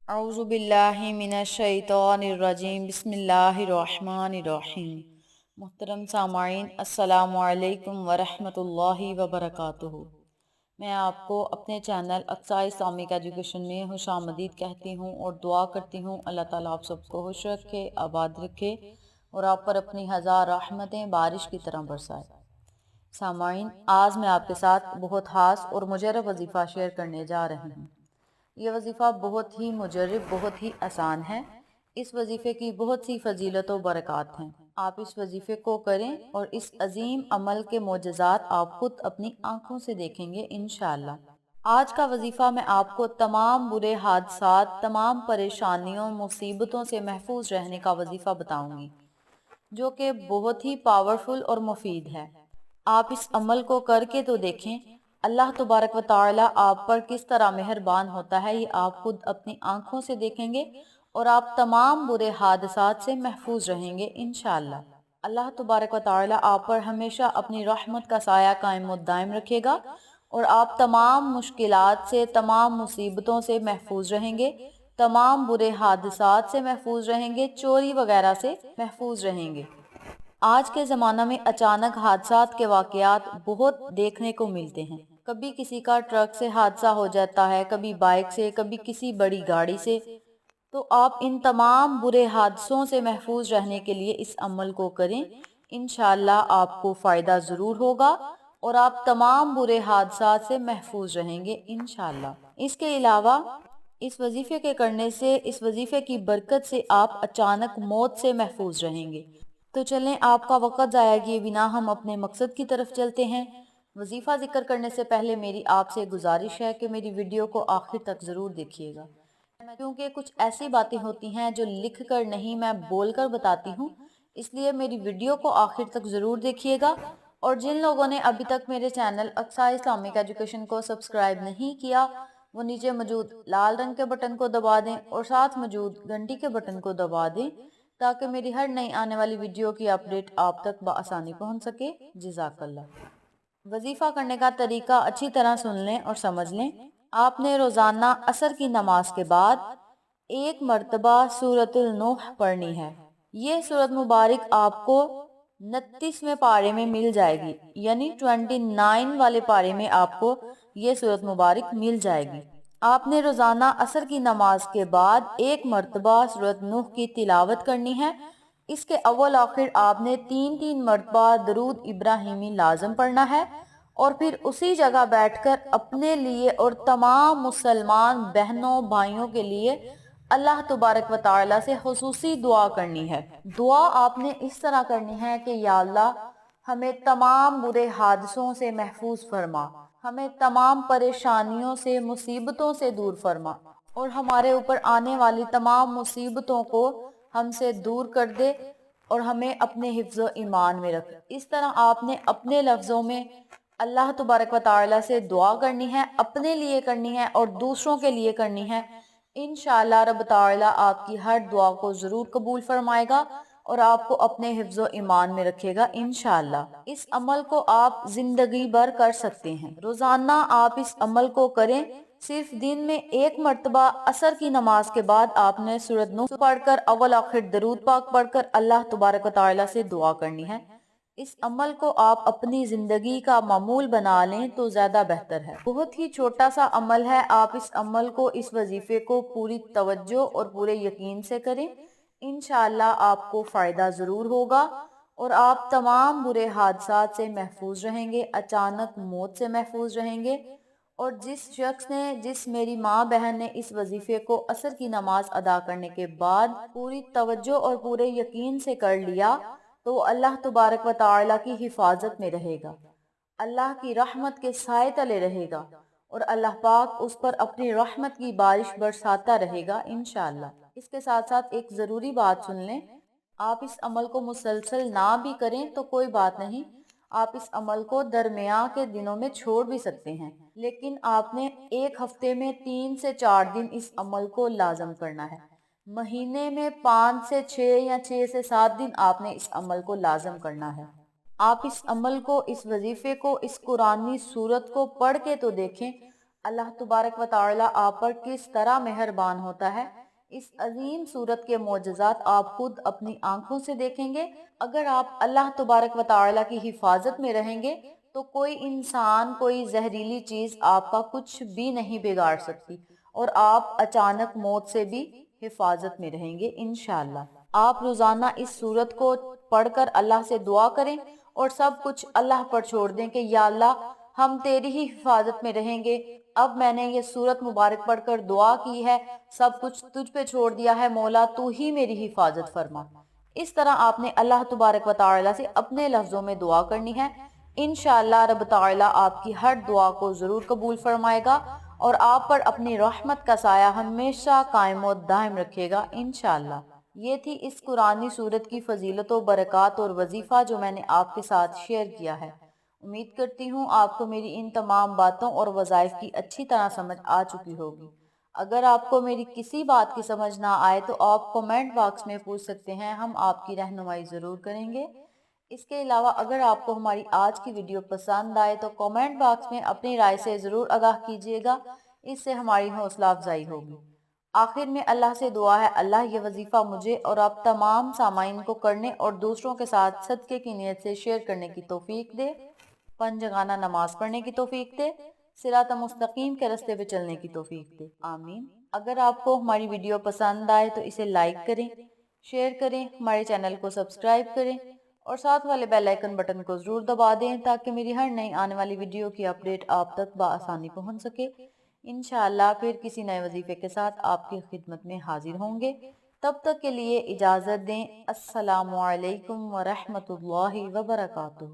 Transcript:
औज़ु बिल्लाहि मिनश शैतानिर रजीम बिस्मिल्लाहिर्रहमानिर्रहीम। मुहतरम सामाईन, अस्सलामु अलैकुम वरहमतुल्लाहि वबरकातुहू। मैं आपको अपने चैनल अक्सा इस्लामिक एजुकेशन में खुशामदीद कहती हूँ और दुआ करती हूँ अल्लाह ताला आप सबको खुश रखे, आबाद रखे और आप पर अपनी हज़ार रहमतें बारिश की तरह बरसाए। सामाईन, आज मैं आपके साथ बहुत खास और मुजर्रब वजीफ़ा शेयर करने जा रही हूँ। ये वजीफ़ा बहुत ही मुजर्रब, बहुत ही आसान है। इस वजीफ़े की बहुत सी फजीलत व बरक़ात हैं। आप इस वजीफ़े को करें और इस अजीम अमल के मोजज़ात आप खुद अपनी आंखों से देखेंगे इंशाअल्लाह। आज का वजीफ़ा मैं आपको तमाम बुरे हादसात, तमाम परेशानियों, मुसीबतों से महफूज रहने का वजीफ़ा बताऊंगी, जो कि बहुत ही पावरफुल और मुफीद है। आप इस अमल को करके तो देखें, अल्लाह तबारक व तआला आप पर किस तरह मेहरबान होता है, ये आप खुद अपनी आंखों से देखेंगे और आप तमाम बुरे हादसात से महफूज रहेंगे इंशाअल्लाह। अल्लाह तबारक व तआला आप पर हमेशा अपनी रहमत का साया कायम व दायम रखेगा और आप तमाम मुश्किलात से, तमाम मुसीबतों से महफूज रहेंगे, तमाम बुरे हादसात से महफूज रहेंगे, चोरी वगैरह से महफूज रहेंगे। आज के ज़माना में अचानक हादसात के वाक़यात बहुत देखने को मिलते हैं। कभी किसी का ट्रक से हादसा हो जाता है, कभी बाइक से, कभी किसी बड़ी गाड़ी से। तो आप इन तमाम बुरे हादसों से महफूज रहने के लिए इस अमल को करें। इंशाअल्लाह आपको फ़ायदा ज़रूर होगा और आप तमाम बुरे हादसात से महफूज रहेंगे इंशाअल्लाह। इसके अलावा इस वजीफ़े के करने से, इस वजीफ़े की बरकत से आप अचानक मौत से महफूज रहेंगे। तो चलें, आपका वक़्त ज़ाया किए बिना हम अपने मकसद की तरफ चलते हैं। वजीफ़ा जिक्र करने से पहले मेरी आपसे गुजारिश है कि मेरी वीडियो को आखिर तक ज़रूर देखिएगा, क्योंकि कुछ ऐसी बातें होती हैं जो लिख कर नहीं, मैं बोल कर बताती हूँ। इसलिए मेरी वीडियो को आखिर तक ज़रूर देखिएगा। और जिन लोगों ने अभी तक मेरे चैनल अक्सा इस्लामिक एजुकेशन को सब्सक्राइब नहीं किया, वो नीचे मौजूद लाल रंग के बटन को दबा दें और साथ मौजूद घंटी के बटन को दबा दें, ताकि मेरी हर नई आने वाली वीडियो की अपडेट आप तक बआसानी पहुंच सके। जज़ाकल्लाह। वजीफा करने का तरीका अच्छी तरह सुन लें और समझ लें। आपने रोजाना असर की नमाज के बाद एक मर्तबा सूरतुल नूह पढ़नी है। ये सूरत मुबारक आपको 29वें पारे में मिल जाएगी, यानी 29 वाले पारे में आपको ये सूरत मुबारक मिल जाएगी। आपने रोजाना असर की नमाज के बाद एक मर्तबा सूरत नूह की तिलावत करनी है। इसके अव्वल आखिर आपने 3-3 मर्तबा दरूद इब्राहिमी लाजम पढ़ना है और फिर उसी जगह बैठकर अपने लिए और तमाम मुसलमान बहनों भाइयों के लिए अल्लाह तबारक व तआला से खुसूसी दुआ करनी है। दुआ आपने इस तरह करनी है कि या अल्लाह, हमें तमाम बुरे हादसों से महफूज फरमा, हमें तमाम परेशानियों से, मुसीबतों से दूर फरमा और हमारे ऊपर आने वाली तमाम मुसीबतों को हमसे दूर कर दे और हमें अपने हिफ्ज़ ईमान में रख। इस तरह आपने अपने लफ्ज़ों में अल्लाह तबारक व तआला से दुआ करनी है, अपने लिए करनी है और दूसरों के लिए करनी है। इंशाअल्लाह रब तआला आपकी हर दुआ को ज़रूर कबूल फरमाएगा और आपको अपने हिफ्ज़ ईमान में रखेगा इंशाअल्लाह। इस अमल को आप जिंदगी भर कर सकते हैं। रोजाना आप इस अमल को करें। सिर्फ दिन में एक मर्तबा असर की नमाज के बाद आपने सूरत नूह पढ़कर अव्वल आखिर दरूद पाक पढ़कर अल्लाह तबारक व तआला से दुआ करनी है। इस अमल को आप अपनी जिंदगी का मामूल बना लें तो ज्यादा बेहतर है। बहुत ही छोटा सा अमल है। आप इस अमल को, इस वजीफे को पूरी तवज्जो और पूरे यकीन से करें। इंशाअल्लाह आपको फायदा जरूर होगा और आप तमाम बुरे हादसात से महफूज रहेंगे, अचानक मौत से महफूज रहेंगे। और जिस शख्स ने, जिस मेरी माँ बहन ने इस वजीफे को असर की नमाज अदा करने के बाद पूरी तवज्जो और पूरे यकीन से कर लिया, तो अल्लाह तबारक व तआला की हिफाजत में रहेगा, अल्लाह की रहमत के साए तले रहेगा और अल्लाह पाक उस पर अपनी रहमत की बारिश बरसाता रहेगा इंशाअल्लाह। इसके साथ साथ एक ज़रूरी बात सुन लें, आप इस अमल को मुसलसल ना भी करें तो कोई बात नहीं, आप इस अमल को दरमियान के दिनों में छोड़ भी सकते हैं, लेकिन आपने एक हफ्ते में 3 से 4 दिन इस अमल को लाजम करना है। महीने में 5 से 6 या 6 से 7 दिन आपने इस अमल को लाजम करना है। आप इस अमल को, इस वजीफे को, इस कुरानी सूरत को पढ़ के तो देखें, اللہ تبارک و تعالی آپ پر کس طرح مہربان ہوتا ہے، اس عظیم صورت کے معجزات آپ خود اپنی آنکھوں سے دیکھیں گے۔ اگر آپ اللہ تبارک و تعالی کی حفاظت میں رہیں گے تو کوئی انسان، کوئی زہریلی چیز آپ کا کچھ بھی نہیں بگاڑ سکتی، اور آپ اچانک موت سے بھی حفاظت میں رہیں گے انشاءاللہ۔ آپ روزانہ اس سورت کو پڑھ کر اللہ سے دعا کریں اور سب کچھ اللہ پر چھوڑ دیں کہ یا اللہ ہم تیری ہی حفاظت میں رہیں گے۔ اب میں نے یہ سورت مبارک پڑھ کر دعا کی ہے، سب کچھ تجھ پہ چھوڑ دیا ہے، مولا تو ہی میری حفاظت فرما۔ اس طرح آپ نے اللہ تبارک و تعالی سے اپنے لفظوں میں دعا کرنی ہے۔ انشاءاللہ رب تعالی آپ کی ہر دعا کو ضرور قبول فرمائے گا اور آپ پر اپنی رحمت کا سایہ ہمیشہ قائم و دائم رکھے گا انشاءاللہ۔ یہ تھی اس قرآنی سورت کی فضیلت و برکات اور وظیفہ جو میں نے آپ کے ساتھ شیئر کیا ہے۔ امید کرتی ہوں آپ کو میری ان تمام باتوں اور وظائف کی اچھی طرح سمجھ آ چکی ہوگی۔ اگر آپ کو میری کسی بات کی سمجھ نہ آئے تو آپ کمنٹ باکس میں پوچھ سکتے ہیں، ہم آپ کی رہنمائی ضرور کریں گے۔ اس کے علاوہ اگر آپ کو ہماری آج کی ویڈیو پسند آئے تو کمنٹ باکس میں اپنی رائے سے ضرور آگاہ کیجیے گا، اس سے ہماری حوصلہ افزائی ہوگی۔ آخر میں اللہ سے دعا ہے اللہ یہ وظیفہ مجھے اور آپ تمام سامعین کو کرنے اور دوسروں کے ساتھ صدقے کی نیت سے شیئر کرنے کی توفیق دے، پنجگانہ نماز پڑھنے کی توفیق دے، صراط مستقیم کے راستے پہ چلنے کی توفیق دے، آمین۔ اگر آپ کو ہماری ویڈیو پسند آئے تو اسے لائک کریں، شیئر کریں، ہمارے چینل کو سبسکرائب کریں اور ساتھ والے بیل آئیکن بٹن کو ضرور دبا دیں تاکہ میری ہر نئی آنے والی ویڈیو کی اپڈیٹ آپ تک بآسانی پہنچ سکے۔ انشاءاللہ پھر کسی نئے وظیفے کے ساتھ آپ کی خدمت میں حاضر ہوں گے۔ تب تک کے لیے اجازت دیں۔ السلام علیکم ورحمۃ اللہ وبرکاتہ۔